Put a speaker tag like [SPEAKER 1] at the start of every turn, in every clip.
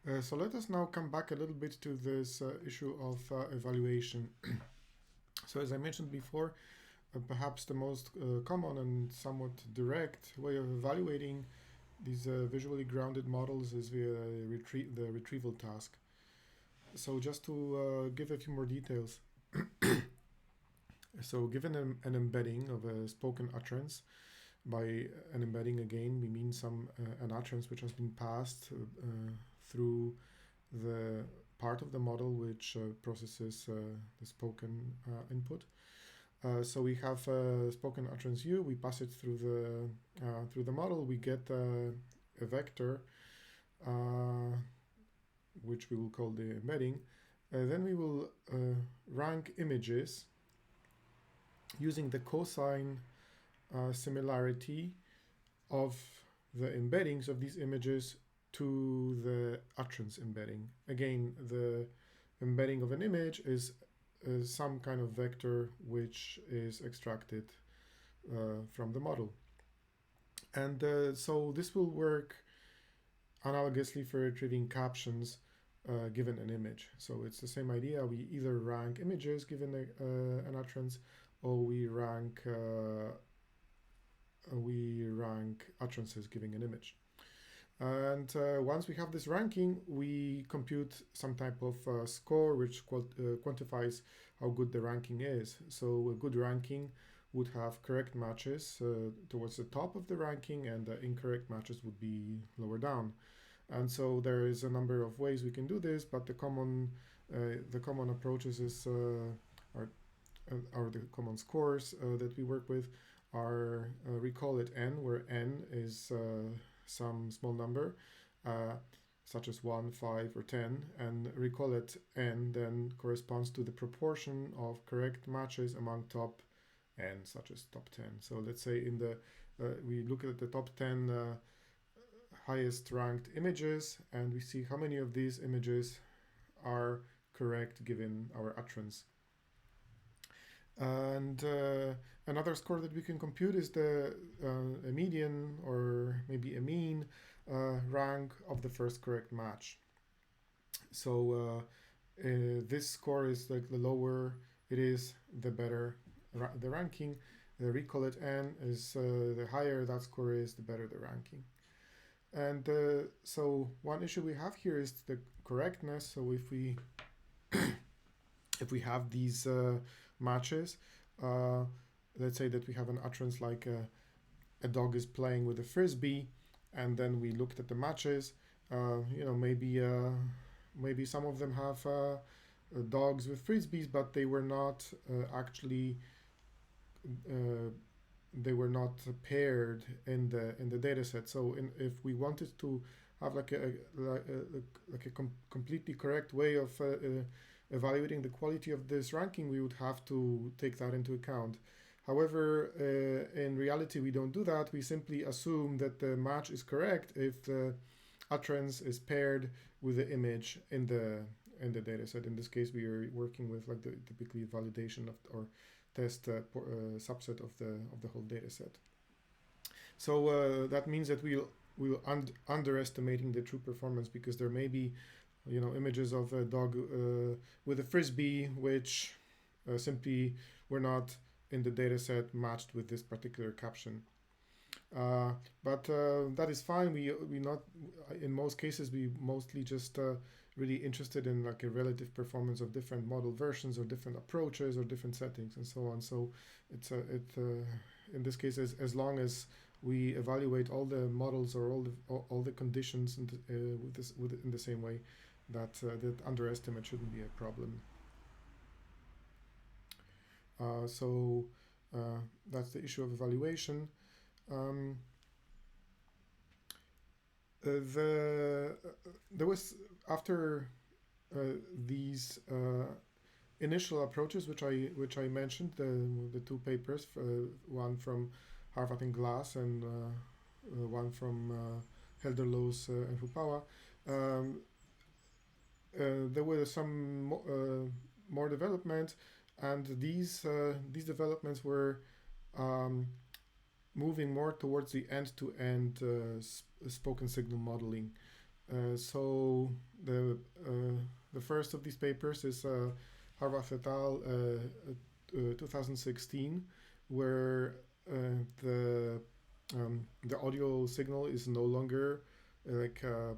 [SPEAKER 1] So let us now come back a little bit to this issue of evaluation. So as I mentioned before, perhaps the most common and somewhat direct way of evaluating these visually grounded models is via the retrieval task. So just to give a few more details. So given an embedding of a spoken utterance, by an embedding again we mean an utterance which has been passed through the part of the model which processes the spoken input. So we have spoken utterance U. We pass it through the model. We get a vector, which we will call the embedding. Then we will rank images using the cosine similarity of the embeddings of these images to the utterance embedding. Again, the embedding of an image is some kind of vector which is extracted from the model. And so this will work analogously for retrieving captions given an image. So it's the same idea. We either rank images given an utterance, or we rank utterances giving an image. And once we have this ranking, we compute some type of score which quantifies how good the ranking is. So a good ranking would have correct matches towards the top of the ranking, and incorrect matches would be lower down. And so there is a number of ways we can do this, but the common approaches are the common scores that we work with are we call it n, where n is some small number, such as 1, 5, or 10, and recall it n then corresponds to the proportion of correct matches among top n, such as top 10. So let's say in the we look at the top 10 highest ranked images, and we see how many of these images are correct given our utterance. And another score that we can compute is a median, or maybe a mean rank of the first correct match. So this score is like the lower it is, the better the ranking. The recall it n is the higher that score is, the better the ranking. And so one issue we have here is the correctness. So if we have these matches, let's say that we have an utterance like a dog is playing with a frisbee, and then we looked at the matches. Maybe some of them have dogs with frisbees, but they were not actually paired in the data set. So if we wanted to have like a completely correct way of evaluating the quality of this ranking, we would have to take that into account. However, in reality, we don't do that. We simply assume that the match is correct if the utterance is paired with the image in the data set. In this case, we are working with like the typically validation of or test subset of the whole data set. So that means that we'll underestimating the true performance, because there may be images of a dog with a frisbee which simply were not in the data set matched with this particular caption. But that is fine. We not in most cases we mostly just really interested in like a relative performance of different model versions or different approaches or different settings and so on. So it's in this case, as long as we evaluate all the models or all the conditions in the same way, that underestimate shouldn't be a problem. So that's the issue of evaluation. There was, after these initial approaches which I mentioned, the two papers, one from Harvat and Glass and one from Helderloos and Fupawa, there were some more development, and these developments were moving more towards the end-to-end spoken signal modeling. So the first of these papers is Harvath et al. 2016, where the the audio signal is no longer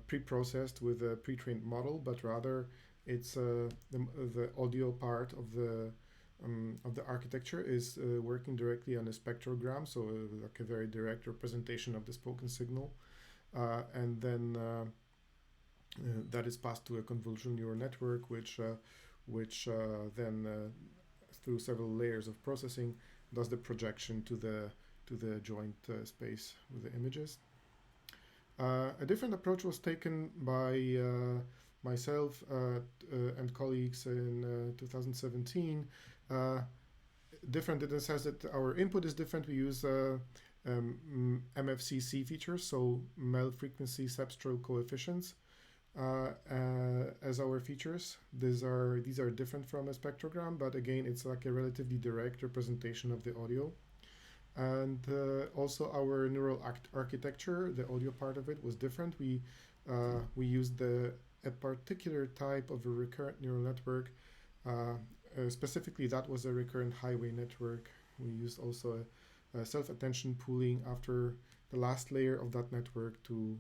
[SPEAKER 1] pre-processed with a pre-trained model, but rather it's the audio part of the architecture is working directly on a spectrogram, so like a very direct representation of the spoken signal, and then that is passed to a convolutional neural network, which then through several layers of processing does the projection to the joint space with the images. A different approach was taken by myself and colleagues in 2017. Different in the sense that our input is different. We use MFCC features, so Mel frequency substrate coefficients, as our features. These are different from a spectrogram, but again, it's like a relatively direct representation of the audio. And also our neural architecture, the audio part of it was different. We used a particular type of a recurrent neural network. Specifically, that was a recurrent highway network. We used also a self-attention pooling after the last layer of that network to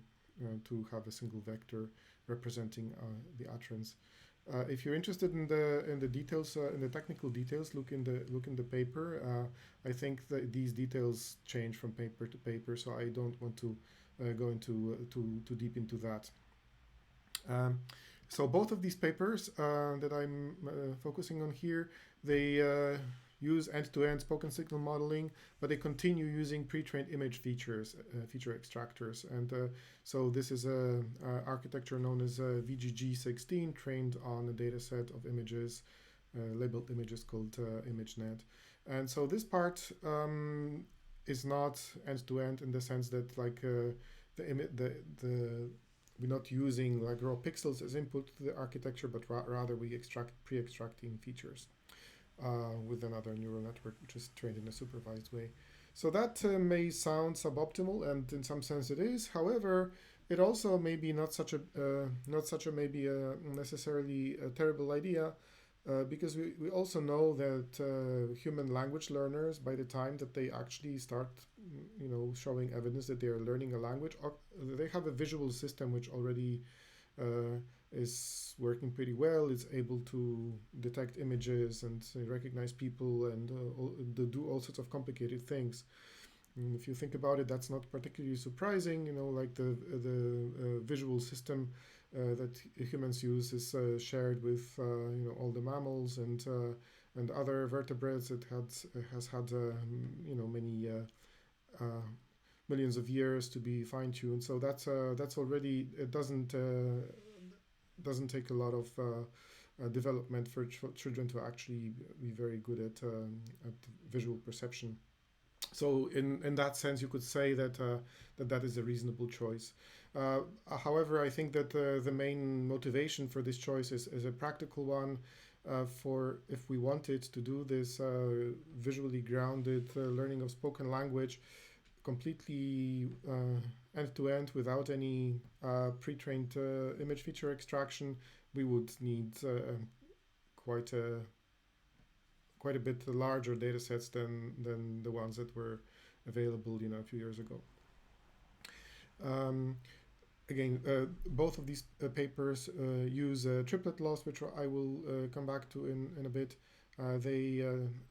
[SPEAKER 1] have a single vector representing the utterance. If you're interested in the details, in the technical details, look in the paper. I think that these details change from paper to paper, so I don't want to go into too deep into that. So both of these papers that I'm focusing on here, they use end-to-end spoken signal modeling, but they continue using pre-trained image features, feature extractors. And so this is a architecture known as VGG16, trained on a data set of images, labeled images called ImageNet. And so this part is not end-to-end in the sense that like we're not using like raw pixels as input to the architecture, but rather we pre-extracting features with another neural network which is trained in a supervised way. So that may sound suboptimal, and in some sense it is. However, it also may be not such a maybe necessarily a terrible idea, because we also know that human language learners, by the time that they actually start, showing evidence that they are learning a language, they have a visual system which already is working pretty well. It's able to detect images and recognize people and do all sorts of complicated things. And if you think about it, that's not particularly surprising. Like the visual system that humans use is shared with all the mammals and other vertebrates. It has had many millions of years to be fine-tuned. So that's already, it doesn't take a lot of development for children to actually be very good at visual perception. So in that sense, you could say that that is a reasonable choice. However, I think that the main motivation for this choice is a practical one. For if we wanted to do this visually grounded learning of spoken language completely end-to-end without any pre-trained image feature extraction, we would need quite a bit larger data sets than the ones that were available a few years ago. Again, both of these papers use triplet loss, which I will come back to in a bit. They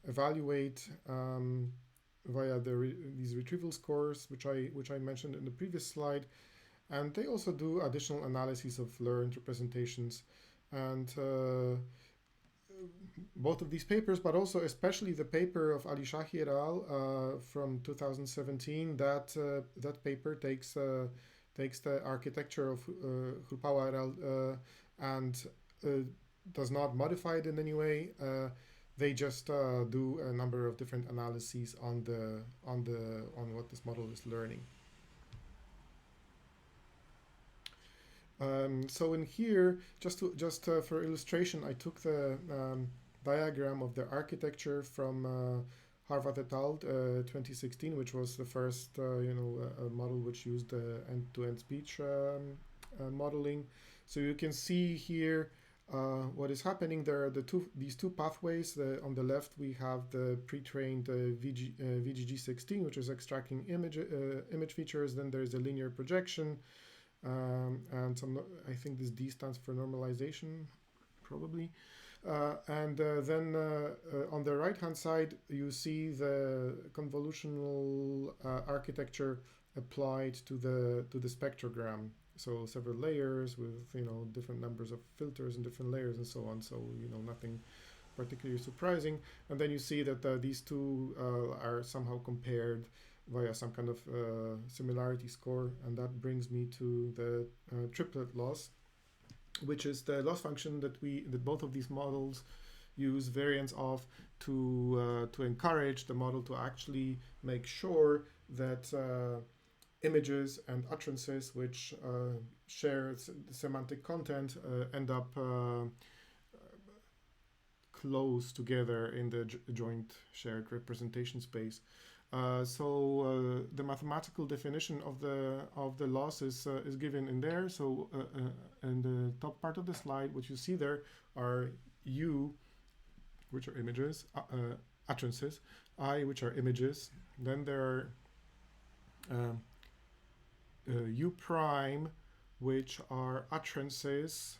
[SPEAKER 1] evaluate via these retrieval scores, which I mentioned in the previous slide, and they also do additional analyses of learned representations. And both of these papers, but also especially the paper of Ali Shahi et al. From 2017, that paper takes the architecture of Khulpawa et al. And does not modify it in any way. They just do a number of different analyses on what this model is learning. So in here, just for illustration, I took the diagram of the architecture from Harvath et al. 2016, which was the first model which used end-to-end speech modeling. So you can see here what is happening. There are these two pathways. On the left, we have the pre-trained VGG16, which is extracting image features. Then there's a linear projection, and I think this D stands for normalization, probably. And then on the right-hand side, you see the convolutional architecture applied to the spectrogram. So several layers with different numbers of filters and different layers and so on. So nothing particularly surprising. And then you see that these two are somehow compared via some kind of similarity score, and that brings me to the triplet loss, which is the loss function that both of these models use variants of to encourage the model to actually make sure that images and utterances which share semantic content end up close together in the joint shared representation space. So the mathematical definition of the loss is given in there. So in the top part of the slide, what you see there are U, which are images, utterances, I, which are images. Then there are U prime, which are utterances,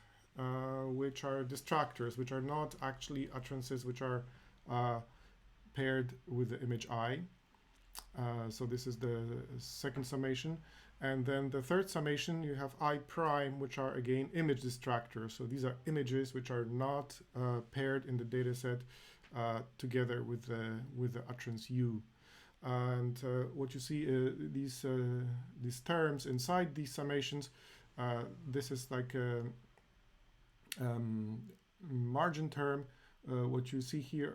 [SPEAKER 1] which are distractors, which are not actually utterances, which are paired with the image I. So this is the second summation. And then the third summation, you have I prime, which are again image distractors. So these are images which are not paired in the data set together with the utterance U. And what you see these terms inside these summations, this is like a margin term. What you see here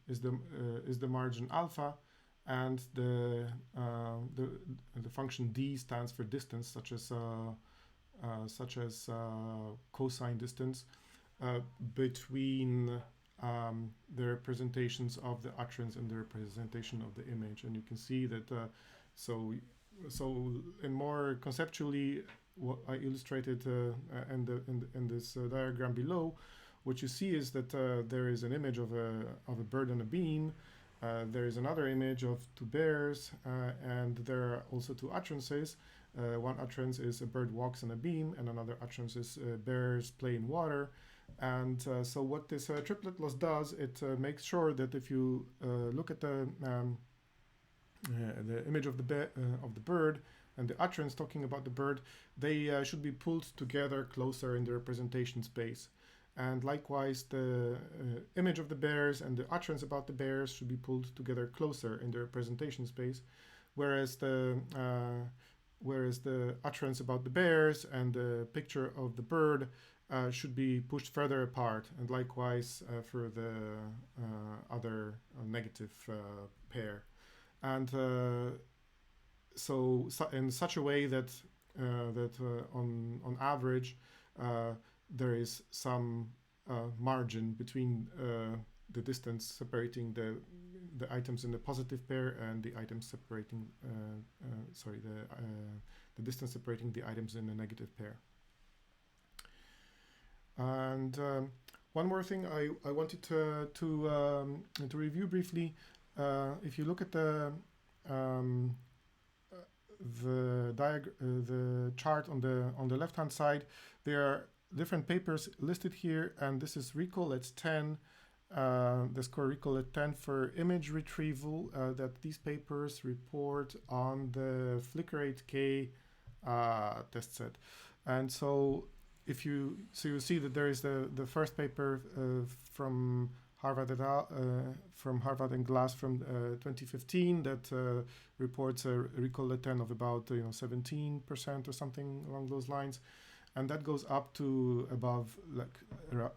[SPEAKER 1] is the margin alpha, and the function D stands for distance, such as cosine distance between the representations of the utterance and the representation of the image. And you can see that so in more conceptually, what I illustrated in this diagram below, what you see is that there is an image of a bird on a beam. There is another image of two bears, and there are also two utterances. One utterance is a bird walks on a beam, and another utterance is bears play in water. And so what this triplet loss does, it makes sure that if you look at the image of the bird and the utterance talking about the bird, they should be pulled together closer in the representation space. And likewise, the image of the bears and the utterance about the bears should be pulled together closer in the representation space, whereas the utterance about the bears and the picture of the bird should be pushed further apart, and likewise for the other negative pair. And so in such a way that on average there is some margin between the distance separating the items in the positive pair and the items separating the distance separating the items in the negative pair. And one more thing I wanted to review briefly. If you look at the chart on the left hand side, there are different papers listed here, and this is RECOLLET 10, the score RECOLLET 10 for image retrieval, that these papers report on the Flickr 8K test set. And so you see that there is the first paper from Harvard and Glass from 2015 that reports a RECOLLET 10 of about 17% or something along those lines, and that goes up to above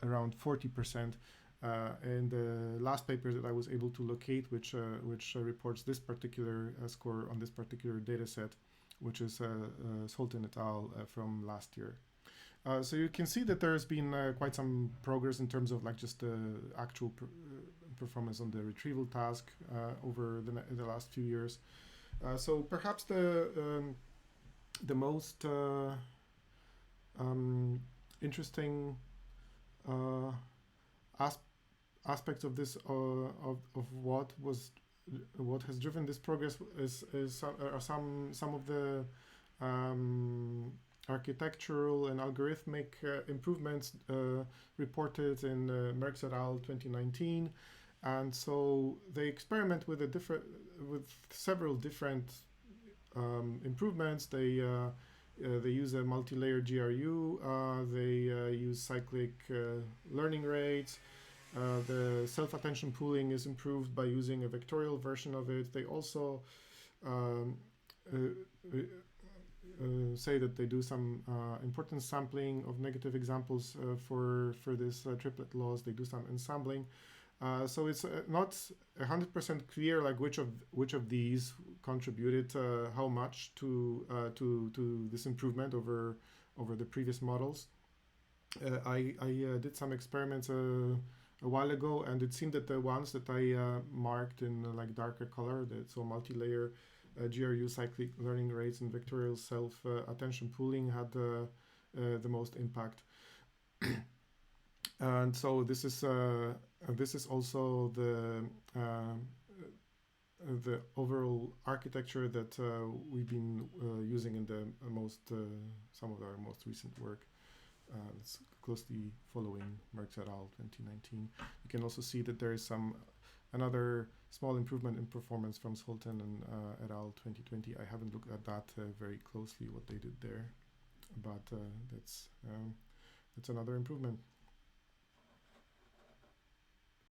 [SPEAKER 1] around 40%. And the last paper that I was able to locate, which reports this particular score on this particular data set, which is Sultan et al. From last year. So you can see that there's been quite some progress in terms of just the actual performance on the retrieval task over the last few years. So perhaps the most interesting as- aspects of this of what has driven this progress are some of the architectural and algorithmic improvements reported in Merckx et al. 2019, and so they experiment with several different improvements. They use a multi-layer GRU. They use cyclic learning rates. The self-attention pooling is improved by using a vectorial version of it. They also say that they do some important sampling of negative examples for this triplet loss. They do some ensembling. So it's not 100% clear like which of these contributed how much to this improvement over the previous models. I did some experiments a while ago, and it seemed that the ones that I marked in like darker color, so multi-layer GRU cyclic learning rates and vectorial self attention pooling had the most impact. And so this is also the overall architecture that we've been using in the some of our most recent work. It's closely following Merckx et al. 2019. You can also see that there is another small improvement in performance from Sultan and et al. 2020. I haven't looked at that very closely what they did there, but that's another improvement.